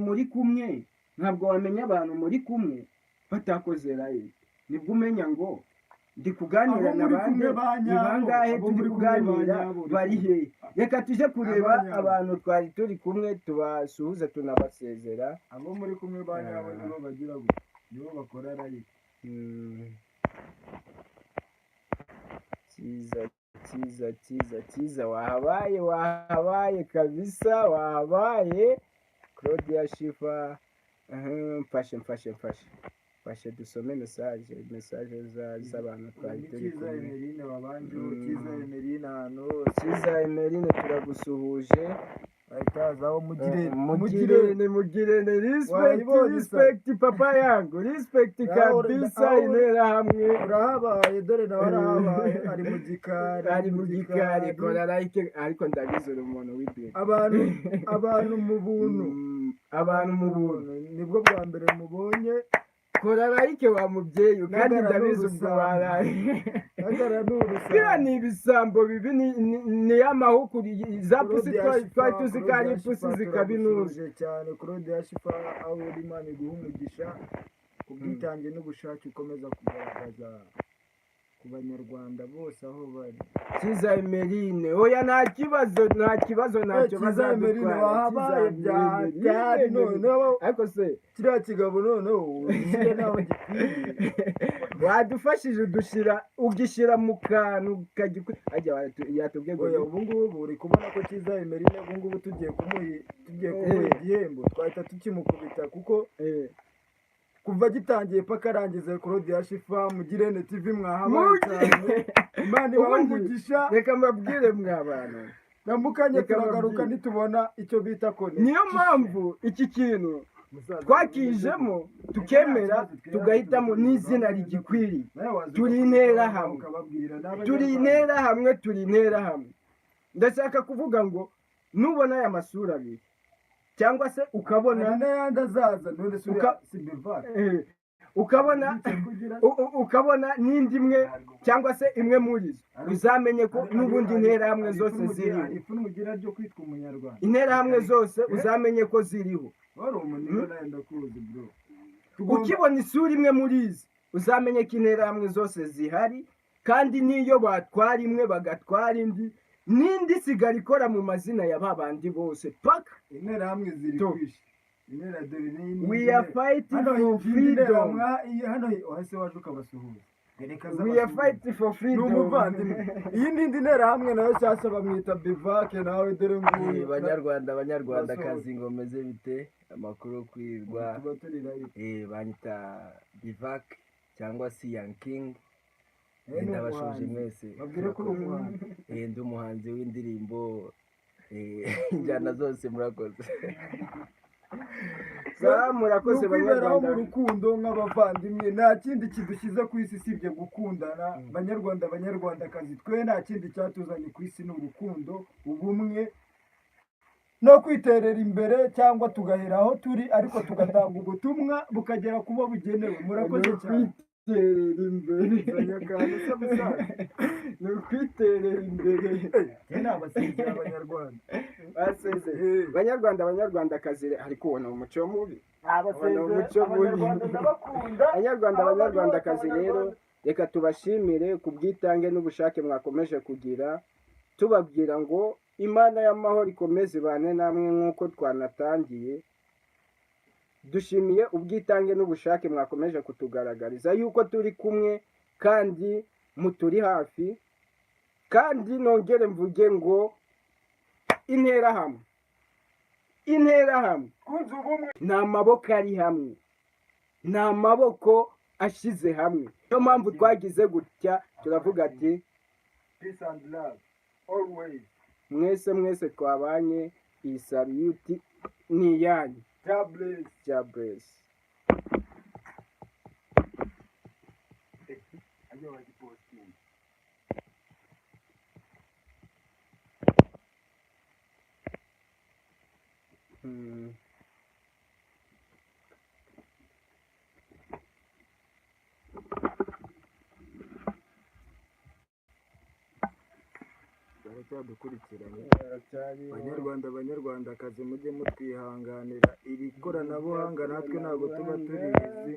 muri kumwe ntabwo wamenya abantu muri kumwe batakoze live nibwo umenya ngo ndi kuganira n'abandi ni bangahe turi kuganira bari he reka tuje kureba abantu twari turi kumwe tubasuhuza tunabasezera abo muri kumwe banyabo nibo bagira gutya nibo bakora live Cyiza wahabaye kabisa wahabaye Claudia Shifa mfashe dusome message z'abantu twari turi kumwe Emeline babanje Cyiza Emeline hano Cyiza Emeline turagusuhuje ahitazaho mugirene respect papa yangu respect kabisa intera hamwe urahabaye dore nawe arahabaye ari mu gikari kora like ariko ndabizura umuntu w'ibye abantu mu buntu nibwo bwa mbere mubonye kora like wa mubyeyi kandi ndabizi ubwo waraye kira ni ibisambo bibi ni y'amahukuri za pusi twari tuzi ko ari pusi zikabinuje cyane Claudia Shifa aho uri Imana iguha umugisha ubwitange n'ubushake ukomeza kugaragaza ku banyarwanda bose aho bari Cyiza Emeline oya nta kibazo ntacyo Emeline wahabaye byari none ariko se kiriya kigabo noneho ushyire naho gikwiye wadufashije ugishyira mu kantu yatubwiye ngo ubu ngubu uri kubona ko Cyiza Emeline ubu ngubu tugiye kumuha igihembo twahita tukimukubita kuko kuva gitangiye paka arangiza Claudia Shifa mugirene TV mwahabaye cyane Imana ibamugisha reka mbabwire mw'abantu namukanye turagaruka nitubona icyo bita kone niyo mpamvu iki kintu twakijemo tukemera tugahitamo n'izina rigikwiriye turi intera hamwe ndashaka kuvuga ngo nubona aya masura abiri cyangwa se ukabona n'ayandi azaza none ukabona n'indi imwe cyangwa se imwe muri zo uzamenye ko n'ubundi interahamwe zose ziriho interahamwe zose uzamenye ko ziriho ukibona isura imwe muri izi uzamenye ko interahamwe zose zihari kandi n'iyo batwara imwe bagatwara indi n'indi sigara ikora mu mazina ya babandi bose paka interahamwe ziri kwishe we are fighting for freedom hano wahise waje ukabasuhuza we are fighting for freedom iyi n'indi nterahamwe nayo cyase bamwita bivake nawe dore nguyu banyarwandakazi ngo meze bite amakuru kwirwa banyita bivake cyangwa se young king ndabashuje mwese babwire ko uri ndi umuhanzi w'indirimbo injyana zose murakoze murakoze banyarwanda mu rukundo nk'abavandimwe nta kindi kidushyize ku isi usibye gukundana banyarwandakazi twe nta kindi cyatuzanye ku isi ni urukundo ubumwe no kwiterera imbere cyangwa tugahera aho turi ariko tugatanga ubutumwa bukagera kubo bugenewe murakoze cyane ni ukwiterera imbere banyarwandakazi ariko ubona umuco mubi banyarwandakazi rero reka tubashimire ku bwitange n'ubushake mwakomeje kugira tubabwira ngo Imana y'amahoro ikomeze ibane namwe nk'uko twanatangiye dushimiye ubwitange n'ubushake mwakomeje kutugaragariza yuko turi kumwe kandi muturi hafi kandi nongere mvuge ngo interahamwe ni amaboko ari hamwe ni amaboko ashyize hamwe niyo mpamvu twagize gutya turavuga ati peace and love always mwese twabanye iyi salute ni iyanyu Jables. muracyadukurikiranye banyarwandakazi mujye mutwihanganira iri koranabuhanga natwe ntabwo tuba turizi